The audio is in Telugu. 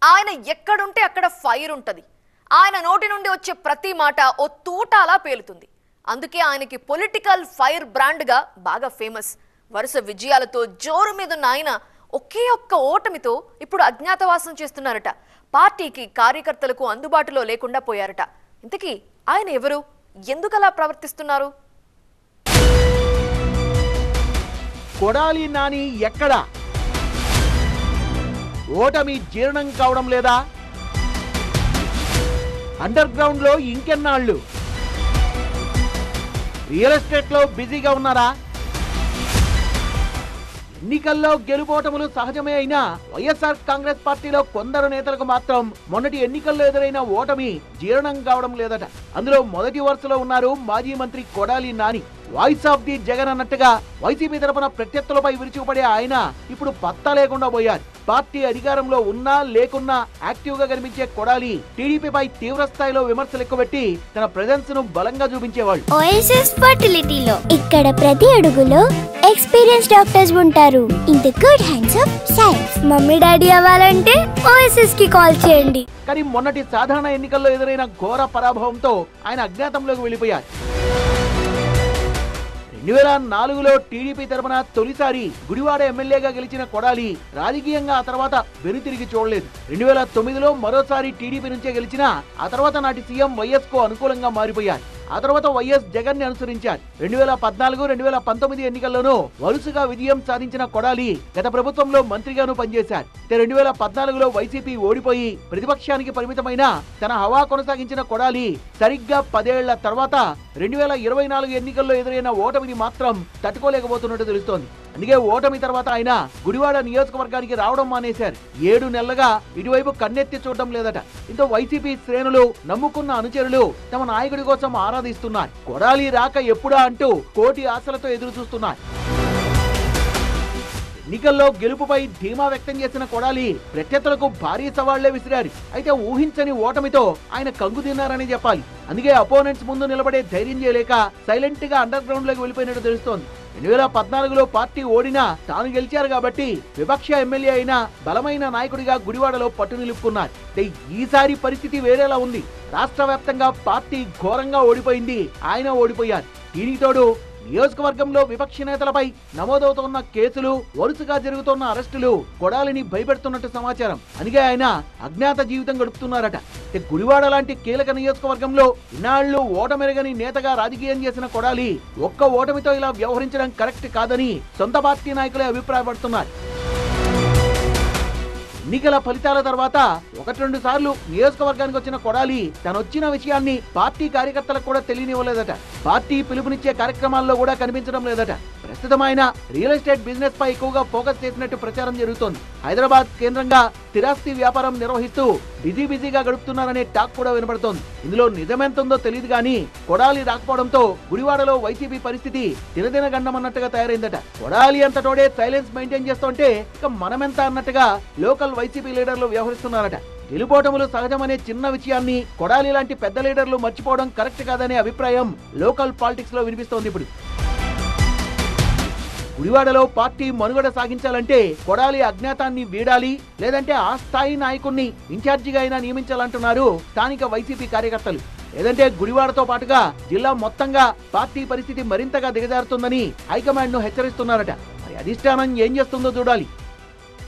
ఆయన ఎక్కడుంటే అక్కడ ఫైర్ ఉంటది. ఆయన నోటి నుండి వచ్చే ప్రతి మాట ఓ తూటాలా పేలుతుంది. అందుకే ఆయనకి పొలిటికల్ ఫైర్ బ్రాండ్గా బాగా ఫేమస్. వరుస విజయాలతో జోరు మీదున్న ఆయన ఒకే ఒక్క ఓటమితో ఇప్పుడు అజ్ఞాతవాసం చేస్తున్నారట. పార్టీకి కార్యకర్తలకు అందుబాటులో లేకుండా పోయారట. ఇంతకీ ఆయన ఎవరు, ఎందుకలా ప్రవర్తిస్తున్నారు? కొడాలి నాని ఎక్కడ? ఓటమి జీర్ణం కావడం లేదా? అండర్ గ్రౌండ్ లో ఇంకెన్నాళ్ళు? రియల్ ఎస్టేట్ లో బిజీగా ఉన్నారా? ఎన్నికల్లో గెలుపోటములు సహజమే అయినా వైఎస్ఆర్ కాంగ్రెస్ పార్టీలో కొందరు నేతలకు మాత్రం మొన్నటి ఎన్నికల్లో ఎదురైన ఓటమి జీర్ణం కావడం లేదట. అందులో మొదటి వరుసలో ఉన్నారు మాజీ మంత్రి Kodali Nani. Voice of the Jagan అన్నట్టుగా వైసీపీ తరపున ప్రత్యర్థులపై విరుచుకుపడే ఆయన ఇప్పుడు పత్తా లేకుండా పోయారు. పార్టీ అధికారంలో ఉన్నా లేకున్నా యాక్టివ్ గా కనిపించే కొడాలి టీడీపీపై తీవ్ర స్థాయిలో విమర్శలు ఎక్కువబెట్టి తన ప్రెజెన్స్ ను బలంగా చూపించేవాళ్ళు. ఓఎస్ఎస్ ఫర్టిలిటీలో ఇక్కడ ప్రతి అడుగులో ఎక్స్పీరియన్స్ డాక్టర్స్ ఉంటారు. In the good hands of science. Mummy daddy అవ్వాలంటే ఓఎస్ఎస్ కి కాల్ చేయండి. కానీ మొన్నటి సాధారణ ఎన్నికల్లో ఎదురైన ఘోర పరాభవంతో ఆయన అజ్ఞాతంలోకి వెళ్లిపోయారు. 2004లో టీడీపీ తరపున తొలిసారి గుడివాడ ఎమ్మెల్యేగా గెలిచిన కొడాలి రాజకీయంగా ఆ తర్వాత వెనుతిరిగి చూడలేదు. 2009లో మరోసారి టీడీపీ నుంచే గెలిచిన ఆ తర్వాత నాటి సీఎం వైఎస్ కు అనుకూలంగా మారిపోయారు. ఆ తర్వాత వైఎస్ జగన్ ని అనుసరించారు. 2014, 2019 ఎన్నికల్లోనూ వరుసగా విజయం సాధించిన కొడాలి గత ప్రభుత్వంలో మంత్రిగాను పనిచేశారు. 2014లో వైసీపీ ఓడిపోయి ప్రతిపక్షానికి పరిమితమైన తన హవా కొనసాగించిన కొడాలి సరిగ్గా 10 ఏళ్ల తర్వాత 2024 ఎన్నికల్లో ఎదురైన ఓటమిని మాత్రం తట్టుకోలేకపోతున్నట్టు తెలుస్తోంది. అందుకే ఓటమి తర్వాత ఆయన గుడివాడ నియోజకవర్గానికి రావడం మానేశారు. 7 నెలలుగా ఇటువైపు కన్నెత్తి చూడడం లేదట. ఇంతో వైసీపీ శ్రేణులు నమ్ముకున్న అనుచరులు తమ నాయకుడి కోసం ఆరాధిస్తున్నారు. కొడాలి రాక ఎప్పుడా అంటూ కోటి ఆశలతో ఎదురు చూస్తున్నారు. ఎన్నికల్లో గెలుపుపై ధీమా వ్యక్తం చేసిన కొడాలి ప్రత్యర్థులకు భారీ సవాళ్లే విసిరారు. అయితే ఊహించని ఓటమితో ఆయన కంగు తిన్నారని చెప్పాలి. అందుకే అపోనెంట్స్ ముందు నిలబడే ధైర్యం చేయలేక సైలెంట్ గా అండర్ గ్రౌండ్ లోకి వెళ్ళిపోయినట్టు తెలుస్తోంది. 2014లో పార్టీ ఓడినా తాను గెలిచారు కాబట్టి విపక్ష ఎమ్మెల్యే అయినా బలమైన నాయకుడిగా గుడివాడలో పట్టు నిలుపుకున్నారు. ఈసారి పరిస్థితి వేరేలా ఉంది. రాష్ట్ర వ్యాప్తంగా పార్టీ ఘోరంగా ఓడిపోయింది, ఆయన ఓడిపోయారు. దీనికి తోడు నియోజకవర్గంలో విపక్ష నేతలపై నమోదవుతున్న కేసులు, వరుసగా జరుగుతున్న అరెస్టులు కొడాలిని భయపెడుతున్నట్టు సమాచారం. అందుకే ఆయన అజ్ఞాత జీవితం గడుపుతున్నారట. గుడివాడ లాంటి కీలక నియోజకవర్గంలో ఇన్నాళ్లు ఓటమెరగని నేతగా రాజకీయం చేసిన కొడాలి ఒక్క ఓటమితో ఇలా వ్యవహరించడం కరెక్ట్ కాదని సొంత పార్టీ నాయకులే అభిప్రాయపడుతున్నారు. ఎన్నికల ఫలితాల తర్వాత 1-2 సార్లు నియోజకవర్గానికి వచ్చిన కొడాలి తనొచ్చిన విషయాన్ని పార్టీ కార్యకర్తలకు కూడా తెలియనివ్వలేదట. పార్టీ పిలుపునిచ్చే కార్యక్రమాల్లో కూడా కనిపించడం లేదట. ప్రస్తుతం ఆయన రియల్ ఎస్టేట్ బిజినెస్ పై ఎక్కువగా ఫోకస్ చేసినట్టు ప్రచారం జరుగుతోంది. హైదరాబాద్ కేంద్రంగా స్థిరాస్తి వ్యాపారం నిర్వహిస్తూ బిజీగా గడుపుతున్నారనే టాక్ కూడా వినబడుతోంది. ఇందులో నిజమెంతుందో తెలియదు కానీ కొడాలి రాకపోవడంతో గుడివాడలో వైసీపీ పరిస్థితి దినదిన గండమన్నట్టుగా తయారైందట. కొడాలి అంతటోడే సైలెన్స్ మెయింటైన్ చేస్తుంటే ఇక మనమెంత అన్నట్టుగా లోకల్ వైసీపీ లీడర్లు వ్యవహరిస్తున్నారట. గెలుపోటములు సహజమనే చిన్న విషయాన్ని కొడాలి లాంటి పెద్ద లీడర్లు మర్చిపోవడం కరెక్ట్ కాదనే అభిప్రాయం లోకల్ పాలిటిక్స్ లో వినిపిస్తోంది. ఇప్పుడు గుడివాడలో పార్టీ మనుగడ సాగించాలంటే కొడాలి అజ్ఞాతాన్ని వీడాలి, లేదంటే ఆ స్థాయి నాయకుడిని ఇన్ఛార్జిగా అయినా నియమించాలంటున్నారు స్థానిక వైసీపీ కార్యకర్తలు. లేదంటే గుడివాడతో పాటుగా జిల్లా మొత్తంగా పార్టీ పరిస్థితి మరింతగా దిగజారుతుందని హైకమాండ్ ను హెచ్చరిస్తున్నారట. మరి అధిష్టానం ఏం చేస్తుందో చూడాలి.